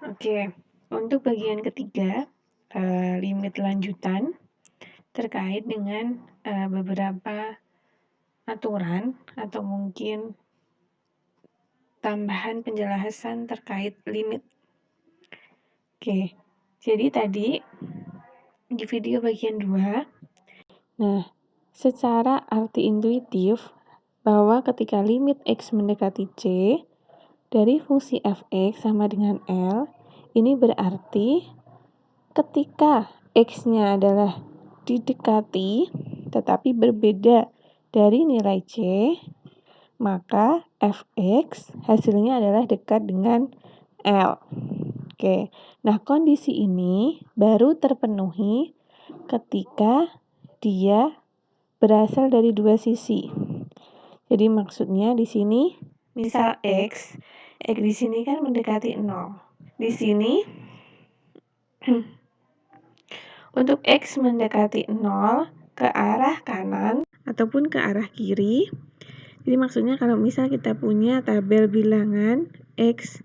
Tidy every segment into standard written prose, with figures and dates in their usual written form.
Oke, untuk bagian ketiga, limit lanjutan terkait dengan beberapa aturan atau mungkin tambahan penjelasan terkait limit. Oke, jadi tadi di video bagian 2, nah, secara arti intuitif bahwa ketika limit X mendekati C dari fungsi f(x) sama dengan L, ini berarti ketika X-nya adalah didekati tetapi berbeda dari nilai C, maka f(x) hasilnya adalah dekat dengan L. Oke, nah kondisi ini baru terpenuhi ketika dia berasal dari dua sisi. Jadi maksudnya di sini misal X di sini kan mendekati 0. Di sini untuk X mendekati 0 ke arah kanan ataupun ke arah kiri. Jadi maksudnya kalau misal kita punya tabel bilangan X,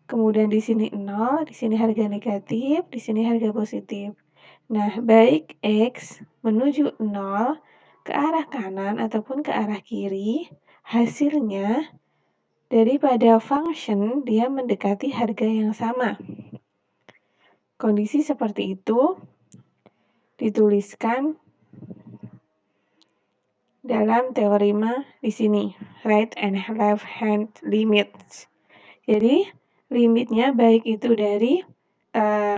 kemudian di sini 0, di sini harga negatif, di sini harga positif. Nah, baik X menuju 0 ke arah kanan ataupun ke arah kiri, hasilnya daripada function dia mendekati harga yang sama. Kondisi seperti itu dituliskan dalam teorema di sini, right and left hand limits. Jadi, limitnya baik itu dari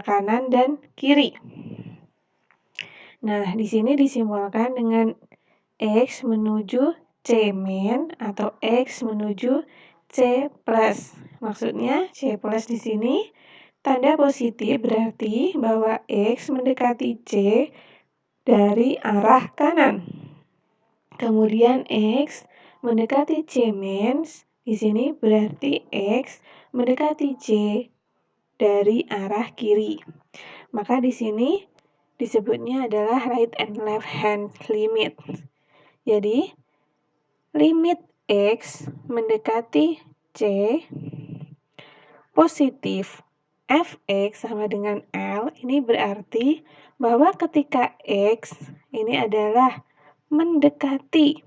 kanan dan kiri. Nah, di sini disimbolkan dengan X menuju C min atau X menuju C plus. Maksudnya C plus di sini tanda positif berarti bahwa X mendekati C dari arah kanan. Kemudian X mendekati C min, di sini berarti X mendekati C dari arah kiri. Maka di sini disebutnya adalah right and left hand limit. Jadi, limit X mendekati C positif f(x) sama dengan L, ini berarti bahwa ketika X ini adalah mendekati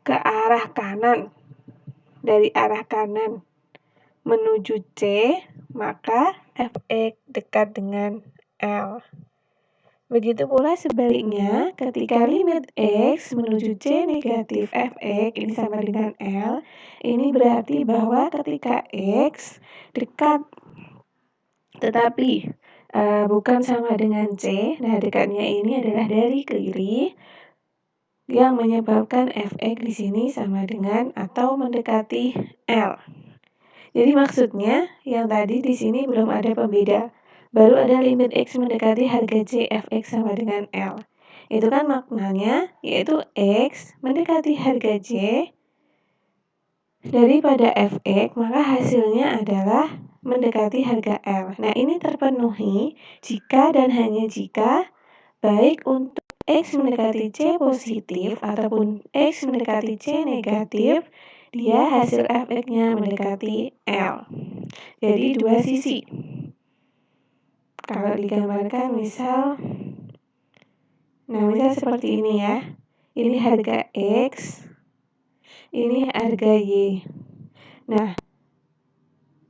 ke arah kanan, dari arah kanan menuju C, maka f(x) dekat dengan L. Begitu pula sebaliknya, ketika limit X menuju C negatif f(x) ini sama dengan L, ini berarti bahwa ketika X dekat tetapi bukan sama dengan C, nah dekatnya ini adalah dari kiri, yang menyebabkan f(x) di sini sama dengan atau mendekati L. Jadi maksudnya yang tadi di sini belum ada pembeda. Baru ada limit X mendekati harga C f(x) sama dengan L. Itu kan maknanya yaitu X mendekati harga C daripada f(x), maka hasilnya adalah mendekati harga L. Nah, ini terpenuhi jika dan hanya jika baik untuk X mendekati C positif ataupun X mendekati C negatif, dia hasil f(x)-nya mendekati L. Jadi dua sisi. Kalau digambarkan misal seperti ini ya. Ini harga X, ini harga Y. Nah,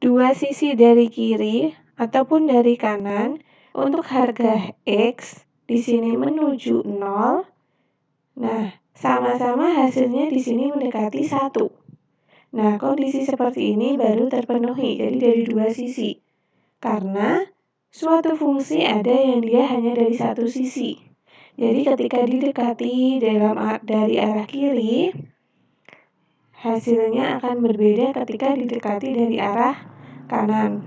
dua sisi dari kiri ataupun dari kanan untuk harga X di sini menuju 0. Nah, sama-sama hasilnya di sini mendekati 1. Nah, kondisi seperti ini baru terpenuhi, jadi dari dua sisi. Karena suatu fungsi ada yang dia hanya dari satu sisi. Jadi ketika didekati dari arah kiri, hasilnya akan berbeda ketika didekati dari arah kanan.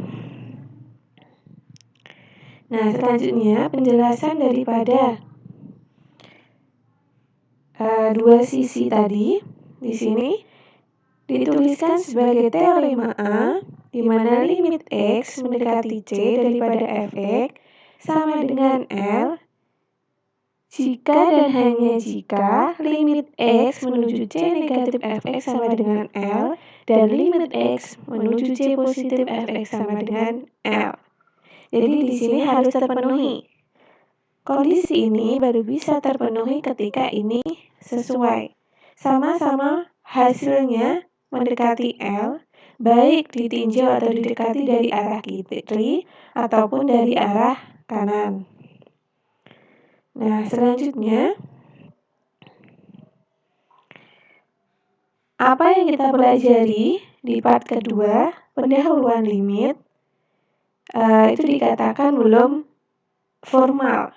Nah, selanjutnya penjelasan daripada dua sisi tadi di sini dituliskan sebagai teorema A, di mana limit X mendekati C daripada f(x) sama dengan L jika dan hanya jika limit X menuju C negatif f(x) sama dengan L dan limit X menuju C positif Fx sama dengan L. Jadi di sini harus terpenuhi. Kondisi ini baru bisa terpenuhi ketika ini sesuai. Sama-sama hasilnya mendekati L, baik ditinjau atau didekati dari arah kiri ataupun dari arah kanan. Nah, selanjutnya, apa yang kita pelajari di part kedua, pendahuluan limit, itu dikatakan belum formal,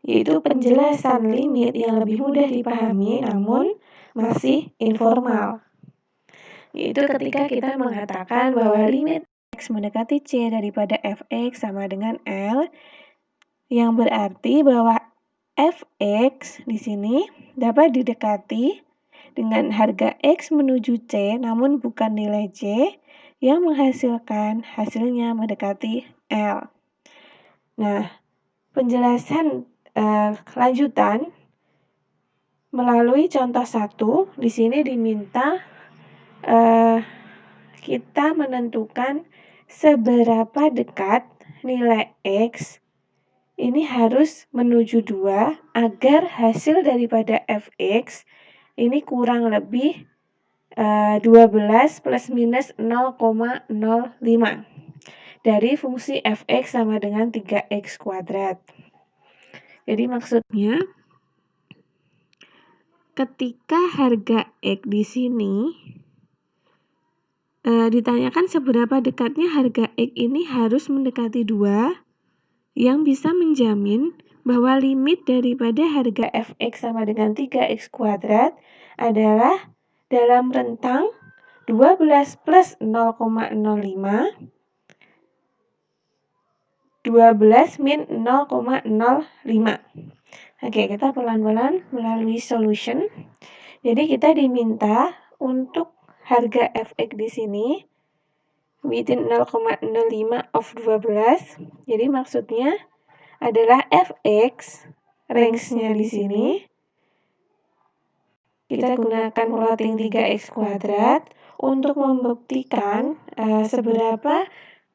yaitu penjelasan limit yang lebih mudah dipahami namun masih informal. Yaitu ketika kita mengatakan bahwa limit X mendekati C daripada Fx sama dengan L, yang berarti bahwa Fx di sini dapat didekati dengan harga X menuju C namun bukan nilai C yang menghasilkan hasilnya mendekati L. Nah, penjelasan lanjutan melalui contoh 1 di sini diminta kita menentukan seberapa dekat nilai X ini harus menuju 2 agar hasil daripada Fx ini kurang lebih 12 plus minus 0,05 dari fungsi Fx sama dengan 3x kuadrat. Jadi maksudnya ketika harga X di sini ditanyakan seberapa dekatnya harga X ini harus mendekati 2 yang bisa menjamin bahwa limit daripada harga Fx sama dengan 3x kuadrat adalah dalam rentang 12 plus 0,05, 12 min 0,05. Oke, kita pelan-pelan melalui solution. Jadi kita diminta untuk harga Fx di sini within 0,05 of 12. Jadi maksudnya adalah Fx range-nya di sini kita gunakan plotting 3x kuadrat untuk membuktikan seberapa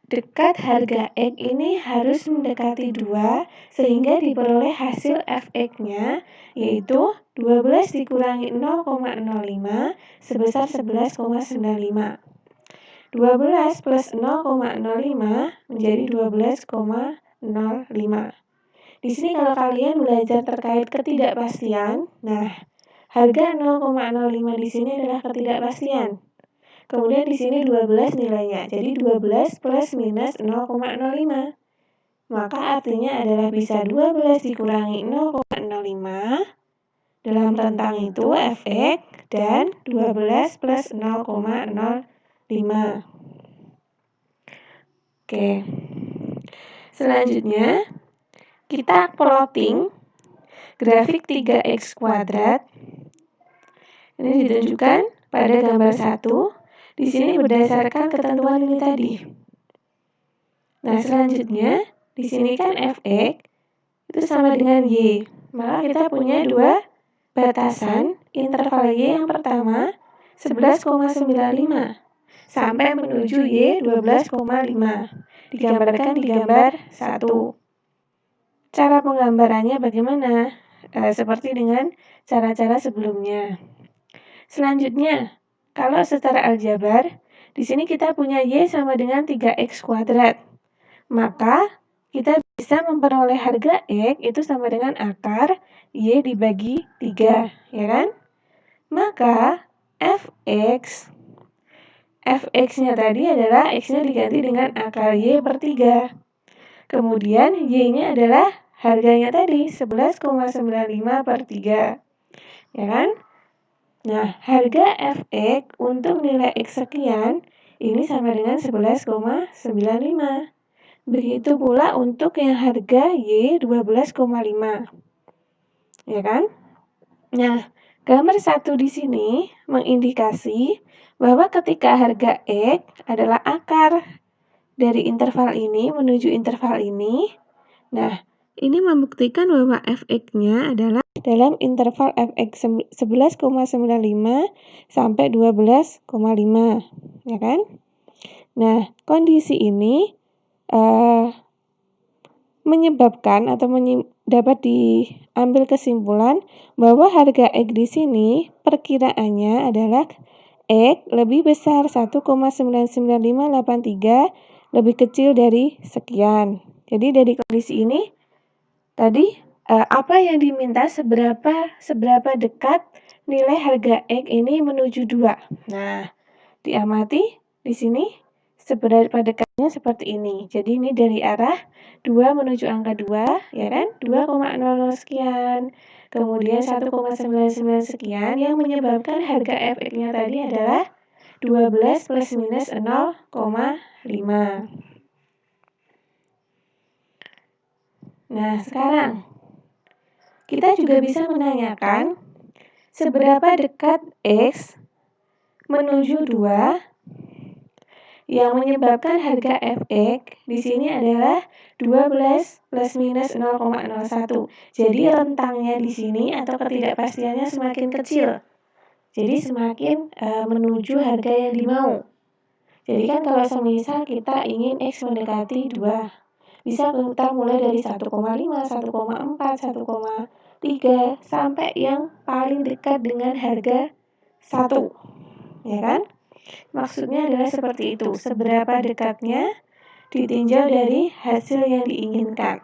dekat harga X ini harus mendekati 2 sehingga diperoleh hasil Fx-nya yaitu 12 dikurangi 0,05 sebesar 11,95. 12 plus 0,05 menjadi 12,05. Di sini kalau kalian belajar terkait ketidakpastian, nah harga 0,05 di sini adalah ketidakpastian. Kemudian di sini 12 nilainya, jadi 12 plus minus 0,05. Maka artinya adalah bisa 12 dikurangi 0,05 dalam rentang itu Fx dan 12 plus 0,05. Oke. Selanjutnya kita plotting grafik 3x kuadrat. Ini ditunjukkan pada gambar 1. Di sini berdasarkan ketentuan ini tadi. Nah, selanjutnya di sini kan Fx itu sama dengan Y. Maka kita punya dua batasan interval Y yang pertama 11,95 sampai menuju Y 12,5. Digambarkan di gambar 1. Cara penggambarannya bagaimana? Seperti dengan cara-cara sebelumnya. Selanjutnya, kalau secara aljabar, di sini kita punya Y sama dengan 3x kuadrat. Maka kita bisa memperoleh harga X itu sama dengan akar Y dibagi 3, ya kan? Maka Fx-nya tadi adalah X-nya diganti dengan akar Y per 3. Kemudian Y-nya adalah harganya tadi 11,95 per 3. Ya kan? Nah, harga Fx untuk nilai X sekian ini sama dengan 11,95. Begitu pula untuk yang harga Y 12,5. Ya kan? Nah, gambar 1 di sini mengindikasi bahwa ketika harga X adalah akar dari interval ini menuju interval ini, nah, Ini membuktikan bahwa fx-nya adalah dalam interval fx 11,95 sampai 12,5, ya kan? Nah, kondisi ini menyebabkan atau dapat diambil kesimpulan bahwa harga X di sini perkiraannya adalah X lebih besar 1,99583 lebih kecil dari sekian. Jadi dari kondisi ini tadi apa yang diminta seberapa dekat nilai harga X ini menuju 2. Nah, diamati di sini seberapa dekatnya seperti ini. Jadi ini dari arah 2 menuju angka 2, ya kan? 2,00 sekian. Kemudian 1,99 sekian yang menyebabkan harga fx-nya tadi adalah 12 plus minus 0,5. Nah, sekarang kita juga bisa menanyakan seberapa dekat X menuju 2 yang menyebabkan harga fx di sini adalah 12 plus minus 0,01. Jadi rentangnya di sini atau ketidakpastiannya semakin kecil. Jadi semakin menuju harga yang dimau. Jadi kan kalau semisal kita ingin X mendekati 2, bisa kita mulai dari 1,5, 1,4, 1,3 sampai yang paling dekat dengan harga 1. Ya kan? Maksudnya adalah seperti itu, seberapa dekatnya ditinjau dari hasil yang diinginkan.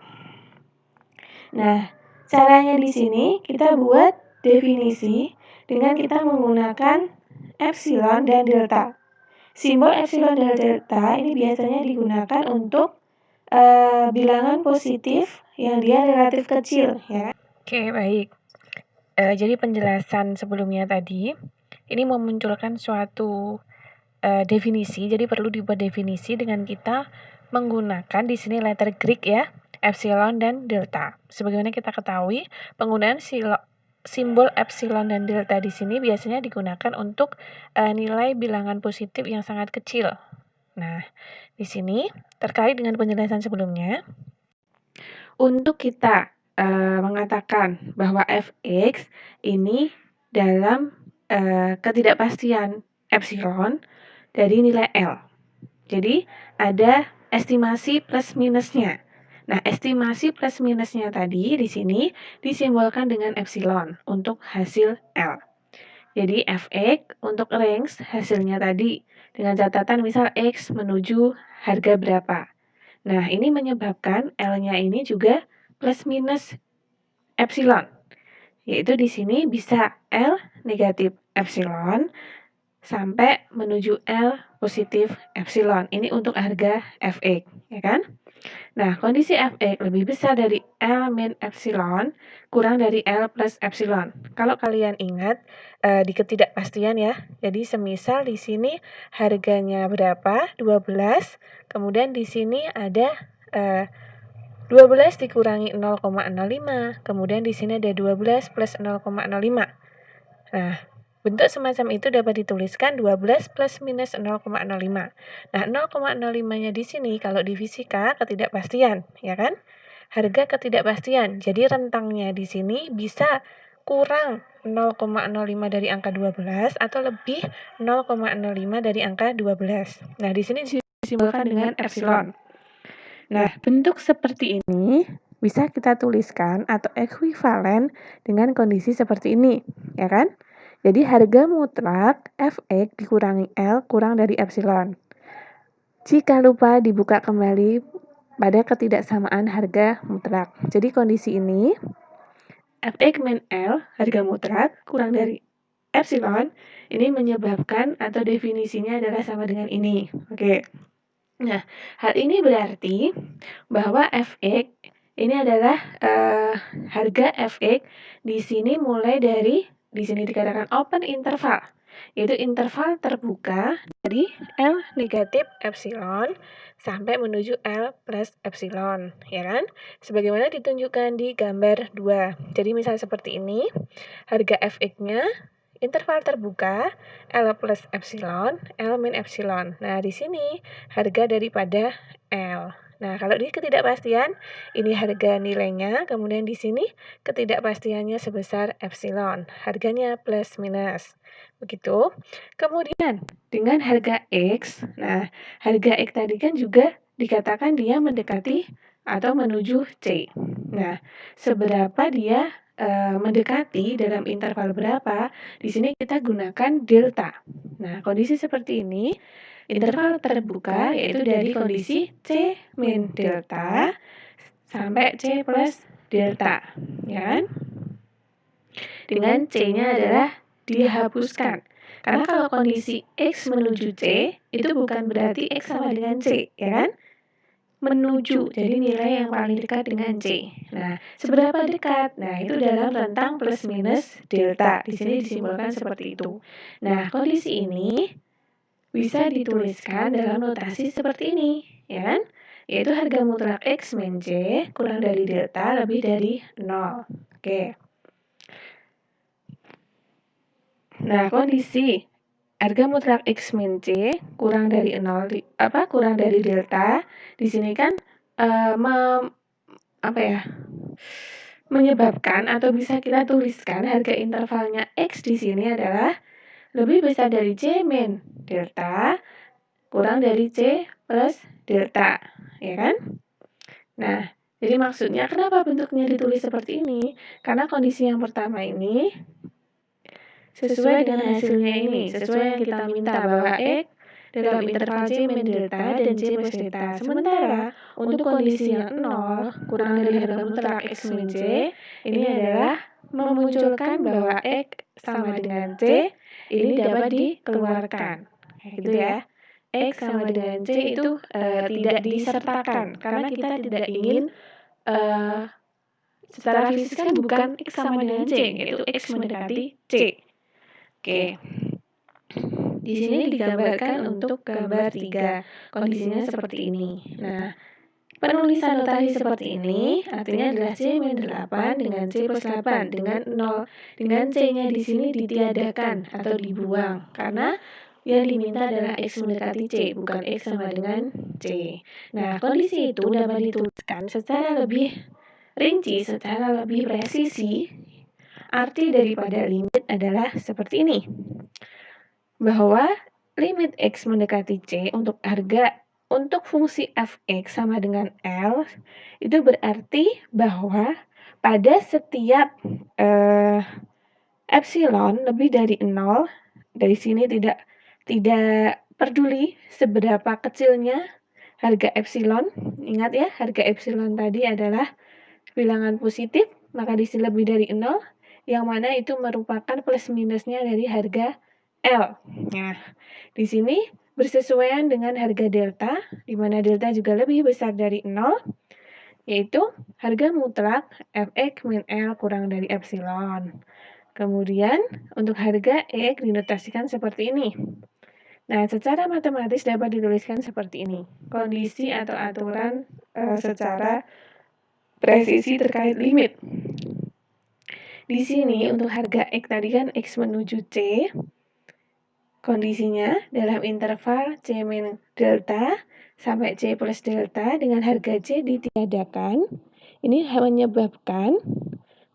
Nah, caranya di sini kita buat definisi dengan kita menggunakan epsilon dan delta. Simbol epsilon dan delta ini biasanya digunakan untuk bilangan positif yang dia relatif kecil, ya. Oke, baik. Jadi penjelasan sebelumnya tadi ini memunculkan suatu definisi, jadi perlu dibuat definisi dengan kita menggunakan di sini letter Greek ya, epsilon dan delta. Sebagaimana kita ketahui, penggunaan simbol epsilon dan delta di sini biasanya digunakan untuk nilai bilangan positif yang sangat kecil. Nah, di sini terkait dengan penjelasan sebelumnya, untuk kita mengatakan bahwa fx ini dalam ketidakpastian epsilon dari nilai L. Jadi ada estimasi plus minusnya. Nah, estimasi plus minusnya tadi di sini disimbolkan dengan epsilon untuk hasil L. Jadi fx untuk range hasilnya tadi dengan catatan misal X menuju harga berapa. Nah, ini menyebabkan L-nya ini juga plus minus epsilon. Yaitu di sini bisa L negatif epsilon sampai menuju L positif epsilon. Ini untuk harga fx, ya kan? Nah, kondisi fx lebih besar dari L min epsilon kurang dari L plus epsilon. Kalau kalian ingat di ketidakpastian ya. Jadi semisal di sini harganya berapa? 12. Kemudian di sini ada 12 dikurangi 0,05. Kemudian di sini ada 12 plus 0,05. Nah, bentuk semacam itu dapat dituliskan 12 plus minus 0,05. Nah, 0,05-nya di sini kalau di fisika ketidakpastian, ya kan? Harga ketidakpastian. Jadi rentangnya di sini bisa kurang 0,05 dari angka 12 atau lebih 0,05 dari angka 12. Nah, di sini disimbolkan dengan epsilon. Nah, bentuk seperti ini bisa kita tuliskan atau ekuivalen dengan kondisi seperti ini, ya kan? Jadi harga mutlak fx dikurangi L kurang dari epsilon. Jika lupa dibuka kembali pada ketidaksamaan harga mutlak. Jadi kondisi ini fx min L harga mutlak kurang dari epsilon ini menyebabkan atau definisinya adalah sama dengan ini. Oke. Nah, hal ini berarti bahwa fx ini adalah harga fx di sini mulai dari di sini dikatakan open interval, yaitu interval terbuka dari L negatif epsilon sampai menuju L plus epsilon, ya kan? Sebagaimana ditunjukkan di gambar 2. Jadi misal seperti ini, harga fx-nya interval terbuka L plus epsilon, L min epsilon. Nah, di sini harga daripada L. Nah, kalau di ketidakpastian, ini harga nilainya, kemudian di sini ketidakpastiannya sebesar epsilon, harganya plus minus. Begitu. Kemudian dengan harga X, nah harga X tadi kan juga dikatakan dia mendekati atau menuju C. Nah, seberapa dia mendekati dalam interval berapa, di sini kita gunakan delta. Nah, kondisi seperti ini, interval terbuka yaitu dari kondisi C min delta sampai C plus delta, ya kan? Dengan C-nya adalah dihapuskan. Karena kalau kondisi X menuju C, itu bukan berarti X sama dengan C, ya kan? Menuju, jadi nilai yang paling dekat dengan C. Nah, seberapa dekat? Nah, itu dalam rentang plus minus delta. Di sini disimbolkan seperti itu. Nah, kondisi ini bisa dituliskan dalam notasi seperti ini, ya kan? Yaitu harga mutlak X min C kurang dari delta lebih dari 0. Oke. Nah, kondisi harga mutlak X min C kurang dari 0, kurang dari delta, di sini kan menyebabkan atau bisa kita tuliskan harga intervalnya X di sini adalah lebih besar dari C min delta kurang dari C plus delta, ya kan? Nah, jadi maksudnya kenapa bentuknya ditulis seperti ini? Karena kondisi yang pertama ini sesuai dengan hasilnya ini, sesuai yang kita minta bahwa X dalam interval C min delta dan C plus delta. Sementara untuk kondisi yang 0 kurang dari harga mutlak X min C, ini adalah memunculkan bahwa X sama dengan C, ini dapat dikeluarkan. Kayak gitu ya. X sama dengan C itu tidak disertakan, karena kita tidak ingin secara fisik kan bukan X sama dengan C, yaitu X mendekati C. Oke. Di sini digambarkan untuk gambar 3. Kondisinya seperti ini. Nah, penulisan notasi seperti ini artinya adalah C min 8 dengan C plus 8 dengan 0. Dengan C-nya di sini ditiadakan atau dibuang karena yang diminta adalah X mendekati C, bukan X sama dengan C. Nah, kondisi itu dapat dituliskan secara lebih rinci, secara lebih presisi. Arti daripada limit adalah seperti ini. Bahwa limit X mendekati C untuk fungsi fx sama dengan L, itu berarti bahwa pada setiap epsilon lebih dari 0, dari sini tidak peduli seberapa kecilnya harga epsilon. Ingat ya, harga epsilon tadi adalah bilangan positif, maka di sini lebih dari 0, yang mana itu merupakan plus minusnya dari harga L. Nah, di sini bersesuaian dengan harga delta, di mana delta juga lebih besar dari 0, yaitu harga mutlak Fx min L kurang dari epsilon. Kemudian, untuk harga X dinotasikan seperti ini. Nah, secara matematis dapat dituliskan seperti ini. Kondisi atau aturan secara presisi terkait limit. Di sini untuk harga X tadi kan X menuju C, kondisinya dalam interval C min delta sampai C plus delta dengan harga C ditiadakan. Ini menyebabkan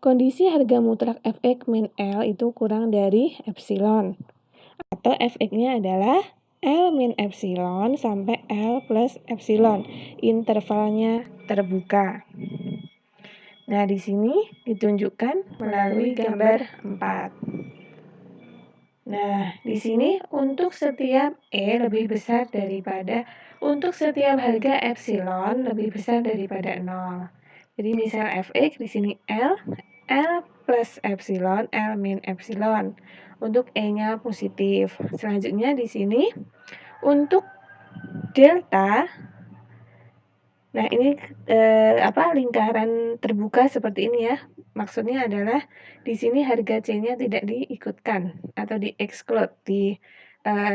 kondisi harga mutlak Fx min L itu kurang dari epsilon. Atau Fx-nya adalah L min epsilon sampai L plus epsilon. Intervalnya terbuka. Nah, di sini ditunjukkan melalui gambar 4. Nah, di sini untuk setiap E lebih besar daripada, untuk setiap harga epsilon lebih besar daripada 0. Jadi misal Fx di sini L plus epsilon, L min epsilon. Untuk E-nya positif. Selanjutnya di sini untuk delta, nah ini lingkaran terbuka seperti ini ya. Maksudnya adalah di sini harga C-nya tidak diikutkan atau di-exclude,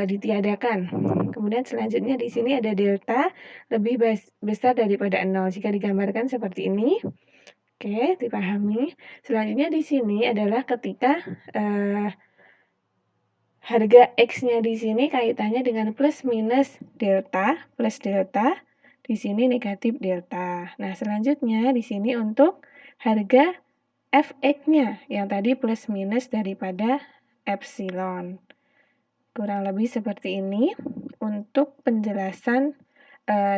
ditiadakan. Kemudian selanjutnya di sini ada delta lebih besar daripada 0. Jika digambarkan seperti ini. Oke, dipahami. Selanjutnya di sini adalah ketika harga X-nya di sini kaitannya dengan plus minus delta, plus delta, Di sini negatif delta. Nah, selanjutnya di sini untuk harga Fx-nya yang tadi plus minus daripada epsilon. Kurang lebih seperti ini untuk penjelasan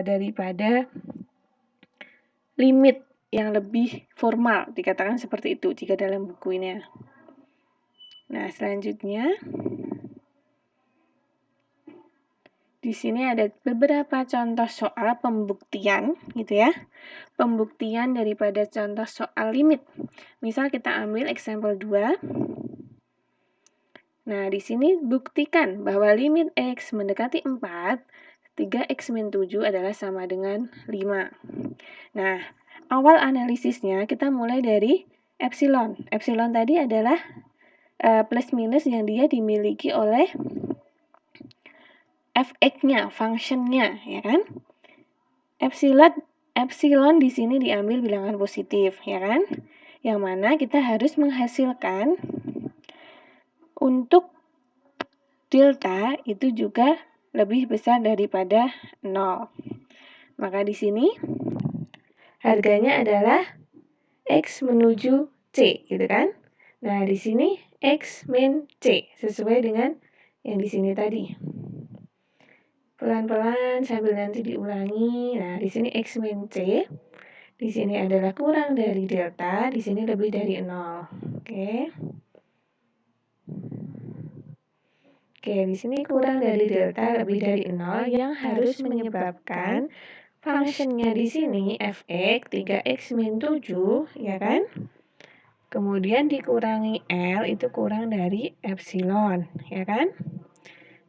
daripada limit yang lebih formal, dikatakan seperti itu jika dalam buku ini. Nah, selanjutnya di sini ada beberapa contoh soal pembuktian, gitu ya. Pembuktian daripada contoh soal limit. Misal kita ambil example 2. Nah, di sini buktikan bahwa limit X mendekati 4, 3X min 7 adalah sama dengan 5. Nah, awal analisisnya kita mulai dari epsilon. Epsilon tadi adalah plus minus yang dia dimiliki oleh Fx-nya, function-nya, ya kan? Epsilon di sini diambil bilangan positif, ya kan? Yang mana kita harus menghasilkan untuk delta itu juga lebih besar daripada 0. Maka di sini harganya adalah X menuju C, gitu kan? Nah, di sini X min C, sesuai dengan yang di sini tadi. Pelan-pelan sambil nanti diulangi. Nah, di sini X min C. Di sini adalah kurang dari delta, di sini lebih dari 0. Oke. Oke, di sini kurang dari delta lebih dari 0 yang harus menyebabkan fungsinya di sini fx 3x min 7, ya kan? Kemudian dikurangi L itu kurang dari epsilon, ya kan?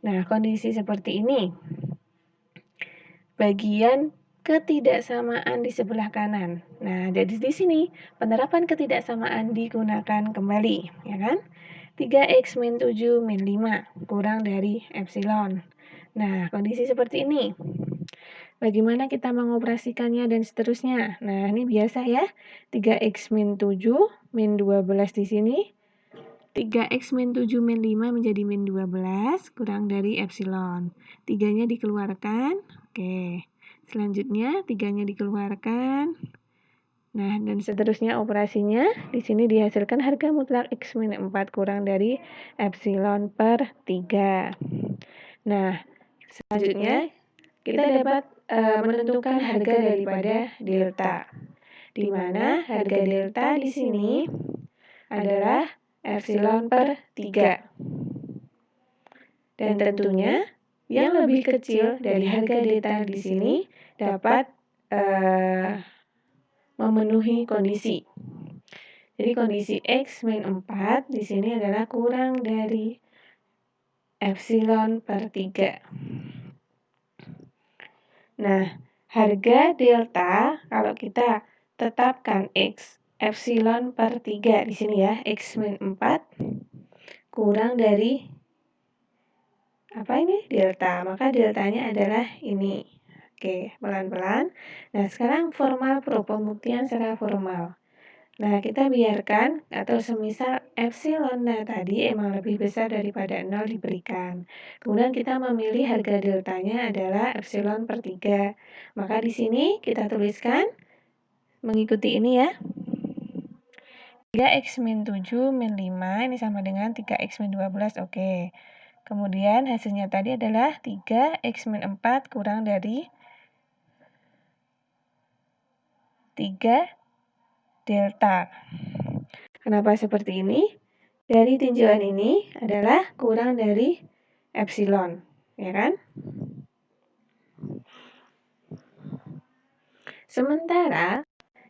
Nah, kondisi seperti ini. Bagian ketidaksamaan di sebelah kanan. Nah, jadi di sini penerapan ketidaksamaan digunakan kembali, ya kan? 3x min 7 min 5 kurang dari epsilon. Nah, kondisi seperti ini. Bagaimana kita mengoperasikannya dan seterusnya? Nah, ini biasa ya. 3x min 7 min 12 di sini. 3x min 7 min 5 menjadi min 12 kurang dari epsilon. 3-nya dikeluarkan. Oke. Selanjutnya 3-nya dikeluarkan. Nah, dan seterusnya operasinya. Di sini dihasilkan harga mutlak x min 4 kurang dari epsilon per 3. Nah, selanjutnya kita dapat menentukan harga daripada delta. Di mana harga delta di sini adalah epsilon per 3. Dan tentunya yang lebih kecil dari harga delta di sini dapat memenuhi kondisi. Jadi kondisi X min 4 di sini adalah kurang dari epsilon per 3. Nah, harga delta kalau kita tetapkan X epsilon per 3 di sini ya, X min 4 kurang dari apa ini? Delta. Maka deltanya adalah ini. Oke, pelan-pelan. Nah, sekarang formal pro, pembuktian secara formal. Nah, kita biarkan atau semisal epsilon tadi emang lebih besar daripada 0 diberikan. Kemudian kita memilih harga deltanya adalah epsilon per 3. Maka di sini kita tuliskan mengikuti ini ya. 3x min 7 min 5 ini sama dengan 3x min 12. Oke. Kemudian hasilnya tadi adalah 3x min 4 kurang dari 3 delta. Kenapa seperti ini? Dari tinjauan ini adalah kurang dari epsilon, ya kan? Sementara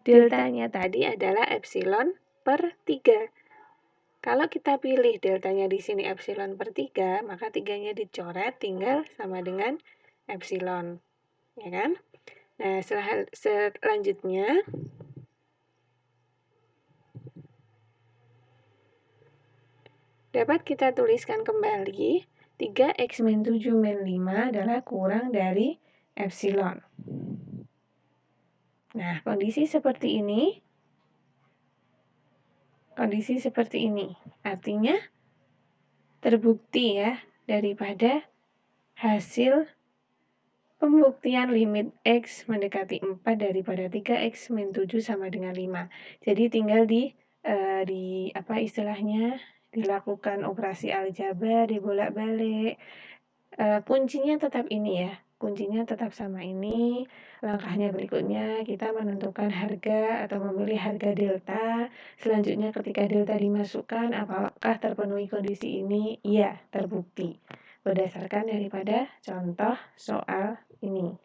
deltanya tadi adalah epsilon per 3. Kalau kita pilih deltanya di sini epsilon per 3, maka 3-nya dicoret tinggal sama dengan epsilon, ya kan? Nah, selanjutnya dapat kita tuliskan kembali 3x min 7 min 5 adalah kurang dari epsilon. Nah, kondisi seperti ini. Artinya terbukti ya daripada hasil Pembuktian limit X mendekati 4 daripada 3X min 7 sama dengan 5. Jadi tinggal dilakukan operasi aljabar, dibolak-balik. Kuncinya tetap ini ya, kuncinya tetap sama ini. Langkahnya berikutnya kita menentukan harga atau memilih harga delta. Selanjutnya ketika delta dimasukkan, apakah terpenuhi kondisi ini? Iya, terbukti. Berdasarkan daripada contoh soal ini.